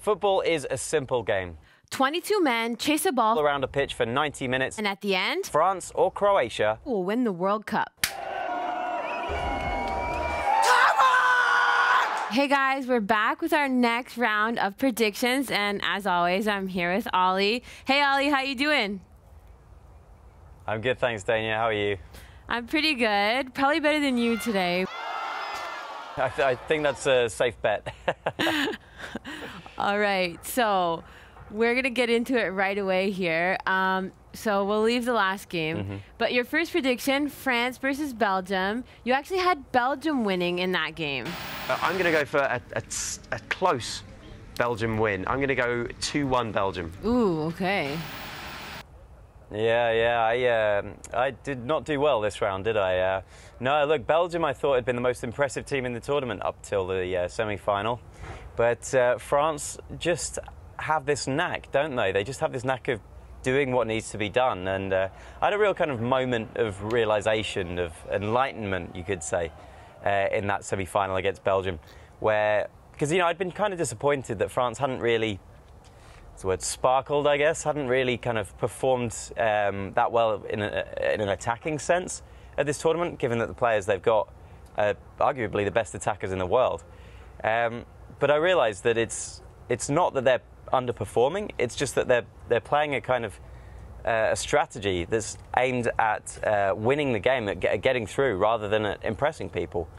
Football is a simple game. 22 men chase a ball Around a pitch for 90 minutes. and at the end, France or Croatia will win the World Cup. Hey guys, we're back with our next round of predictions, and as always, I'm here with Ollie. Hey Ollie, how you doing? I'm good, thanks, Dania. How are you? I'm pretty good. Probably better than you today. I think that's a safe bet. All right, so we're going to get into it right away here. So we'll leave the last game. But your first prediction, France versus Belgium. You actually had Belgium winning in that game. I'm going to go for a close Belgium win. I'm going to go 2-1 Belgium. Ooh, okay. I did not do well this round, did I? No, look, Belgium I thought had been the most impressive team in the tournament up till the semi-final. But France just have this knack, don't they? They just have this knack of doing what needs to be done. And I had a real kind of moment of realization, of enlightenment, you could say, in that semi-final against Belgium, where, because, you know, I'd been kind of disappointed that France hadn't really, what's the word, sparkled, I guess, hadn't really kind of performed that well in an attacking sense at this tournament, given that the players they've got are arguably the best attackers in the world. But I realised that it's not that they're underperforming, it's just that they're playing a kind of a strategy that's aimed at winning the game, at getting through, rather than at impressing people.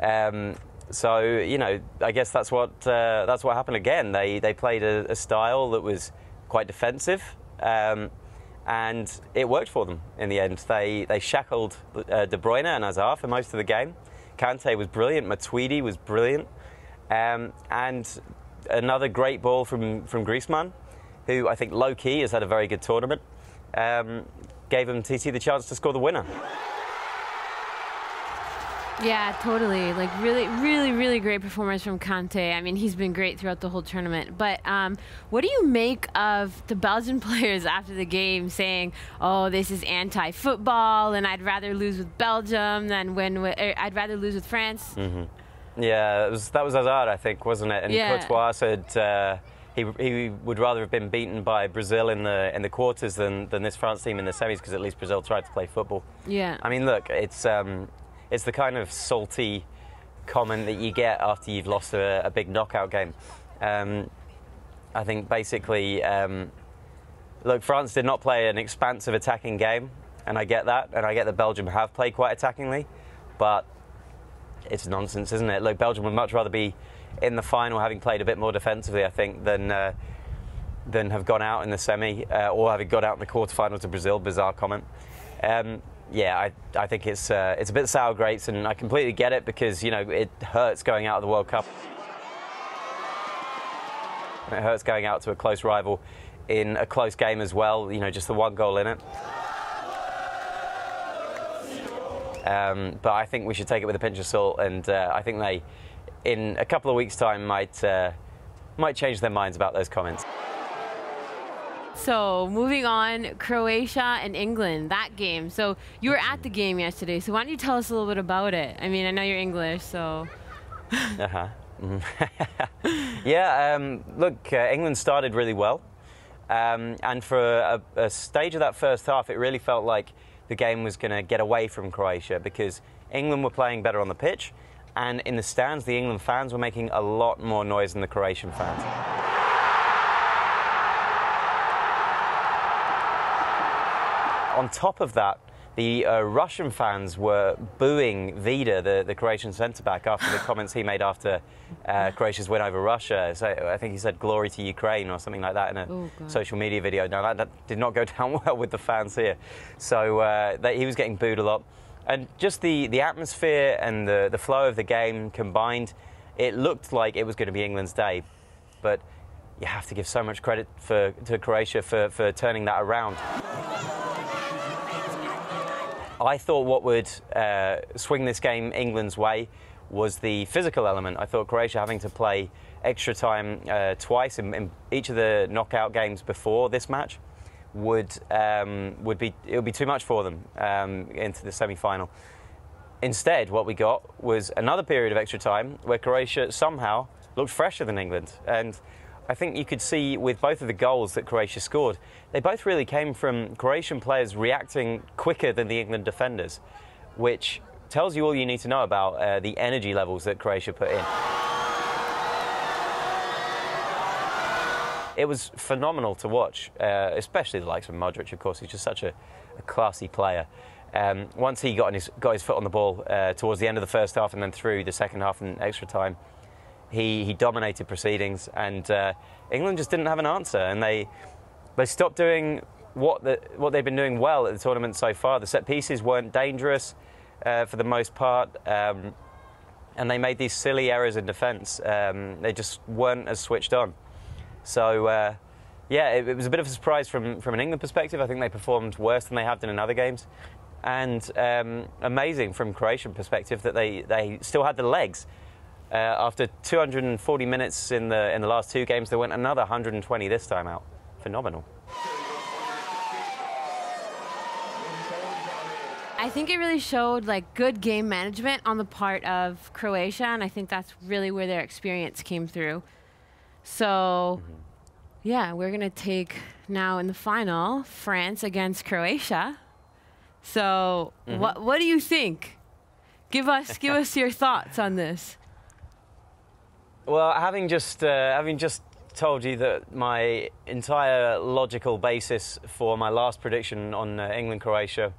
So, you know, I guess that's what happened again. They played a style that was quite defensive, and it worked for them in the end. They shackled De Bruyne and Hazard for most of the game. Kante was brilliant, Matuidi was brilliant, and another great ball from Griezmann, who I think low-key has had a very good tournament, gave him TT the chance to score the winner. Yeah, totally. Like, really great performance from Kante. I mean, he's been great throughout the whole tournament. But what do you make of the Belgian players after the game saying, oh, this is anti-football, and I'd rather lose with Belgium than I'd rather lose with France? Yeah, that was Hazard, I think, wasn't it? And yeah. Courtois said he would rather have been beaten by Brazil in the quarters than this France team in the semis, because at least Brazil tried to play football. Yeah. I mean, look, it's the kind of salty comment that you get after you've lost a big knockout game. I think basically, look, France did not play an expansive attacking game, and I get that, and I get that Belgium have played quite attackingly, but it's nonsense, isn't it? Look, Belgium would much rather be in the final, having played a bit more defensively, I think, than have gone out in the semi, or having got out in the quarterfinals to Brazil. Bizarre comment. Yeah, I think it's a bit sour grapes, and I completely get it, because, you know, it hurts going out of the World Cup. It hurts going out to a close rival in a close game as well, you know, just the one goal in it. But I think we should take it with a pinch of salt, and I think they, in a couple of weeks' time, might change their minds about those comments. So moving on, Croatia and England, that game. So you were at the game yesterday, so why don't you tell us a little bit about it? I mean, I know you're English, so... Yeah, look, England started really well. And for a stage of that first half, it really felt like the game was going to get away from Croatia, because England were playing better on the pitch, and in the stands, the England fans were making a lot more noise than the Croatian fans. On top of that, the Russian fans were booing Vida, the Croatian centre-back, after the comments he made after Croatia's win over Russia. So I think he said "glory to Ukraine" or something like that in a social media video. Now, that did not go down well with the fans here. So he was getting booed a lot. And just the atmosphere and the flow of the game combined, it looked like it was going to be England's day. But you have to give so much credit to Croatia for turning that around. I thought what would swing this game England's way was the physical element. I thought Croatia having to play extra time twice in each of the knockout games before this match would be too much for them into the semi-final. Instead, what we got was another period of extra time where Croatia somehow looked fresher than England, and I think you could see with both of the goals that Croatia scored, they both really came from Croatian players reacting quicker than the England defenders, which tells you all you need to know about the energy levels that Croatia put in. It was phenomenal to watch, especially the likes of Modric, of course. He's just such a classy player. Once he got his foot on the ball towards the end of the first half and then through the second half and extra time, he dominated proceedings, and England just didn't have an answer, and they stopped doing what they've been doing well at the tournament so far. The set pieces weren't dangerous for the most part, and they made these silly errors in defence. They just weren't as switched on. So, yeah, it was a bit of a surprise from an England perspective. I think they performed worse than they have done in other games. And amazing from Croatian perspective that they still had the legs. After 240 minutes in the last two games, they went another 120 this time out. Phenomenal. I think it really showed like good game management on the part of Croatia, and I think that's really where their experience came through. So, yeah, we're going to take now in the final France against Croatia. So, what do you think? Give us your thoughts on this. Well, having just told you that my entire logical basis for my last prediction on England-Croatia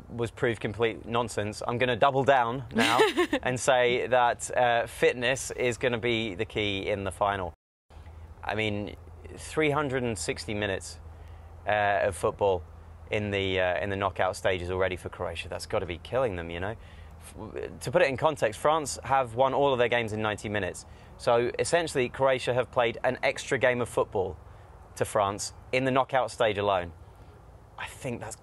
was proved complete nonsense, I'm going to double down now and say that fitness is going to be the key in the final. I mean, 360 minutes of football in the knockout stages already for Croatia. That's got to be killing them, you know. To put it in context, France have won all of their games in 90 minutes. So essentially, Croatia have played an extra game of football to France in the knockout stage alone. I think that's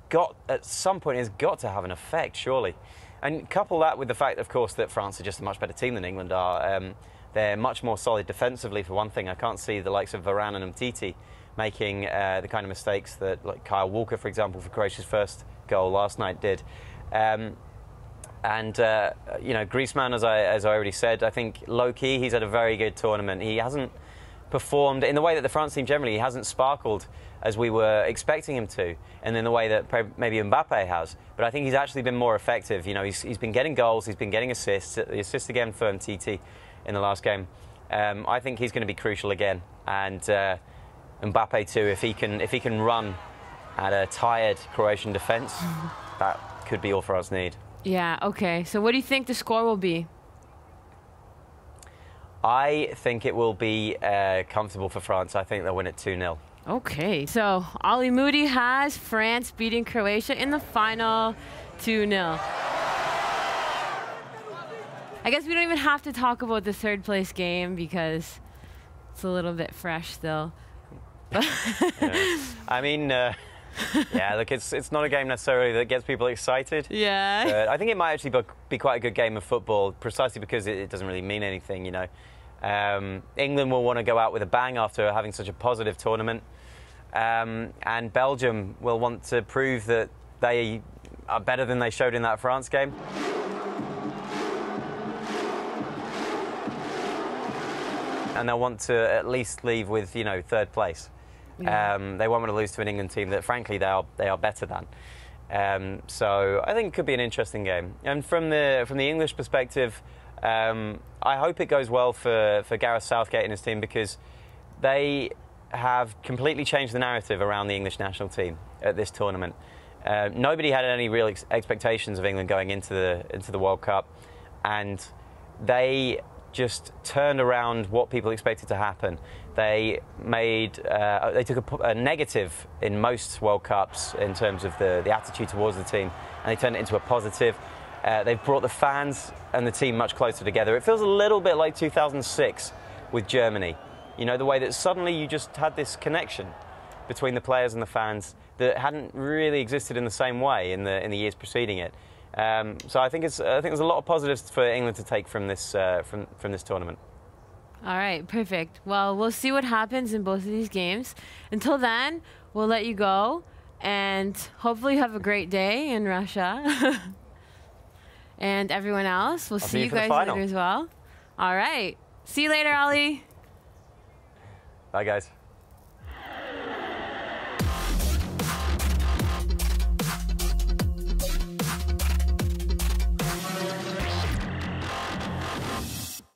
at some point, it's got to have an effect, surely. And couple that with the fact, of course, that France are just a much better team than England are. They're much more solid defensively, for one thing. I can't see the likes of Varane and Umtiti making the kind of mistakes that, like Kyle Walker, for example, for Croatia's first goal last night did. You know, Griezmann, as I already said, I think low-key he's had a very good tournament. He hasn't performed in the way that the France team generally, he hasn't sparkled as we were expecting him to, and in the way that maybe Mbappe has. But I think he's actually been more effective. You know, he's been getting goals, he's been getting assists. The assist again for Umtiti in the last game. I think he's going to be crucial again, and Mbappe too. If he can run at a tired Croatian defence, that could be all France need. Yeah. Okay. So, what do you think the score will be? I think it will be comfortable for France. I think they'll win it 2-0. Okay, so Ollie Moody has France beating Croatia in the final 2-0. I guess we don't even have to talk about the third place game because it's a little bit fresh still. Yeah. I mean, yeah, look, it's not a game necessarily that gets people excited. Yeah. But I think it might actually be quite a good game of football, precisely because it doesn't really mean anything, you know. England will want to go out with a bang after having such a positive tournament. And Belgium will want to prove that they are better than they showed in that France game. And they'll want to at least leave with, you know, third place. Yeah. They won't want to lose to an England team that, frankly, they are better than. So I think it could be an interesting game. And from the English perspective, I hope it goes well for Gareth Southgate and his team, because they have completely changed the narrative around the English national team at this tournament. Nobody had any real expectations of England going into the World Cup, and they just turned around what people expected to happen. They took a negative in most World Cups in terms of the attitude towards the team, and they turned it into a positive. They've brought the fans and the team much closer together. It feels a little bit like 2006 with Germany. You know, the way that suddenly you just had this connection between the players and the fans that hadn't really existed in the same way in the years preceding it. So I think there's a lot of positives for England to take from this from this tournament. All right, perfect. Well, we'll see what happens in both of these games. Until then, we'll let you go, and hopefully you have a great day in Russia. And everyone else, we'll see you guys later as well. All right. See you later, Ollie. Bye, guys.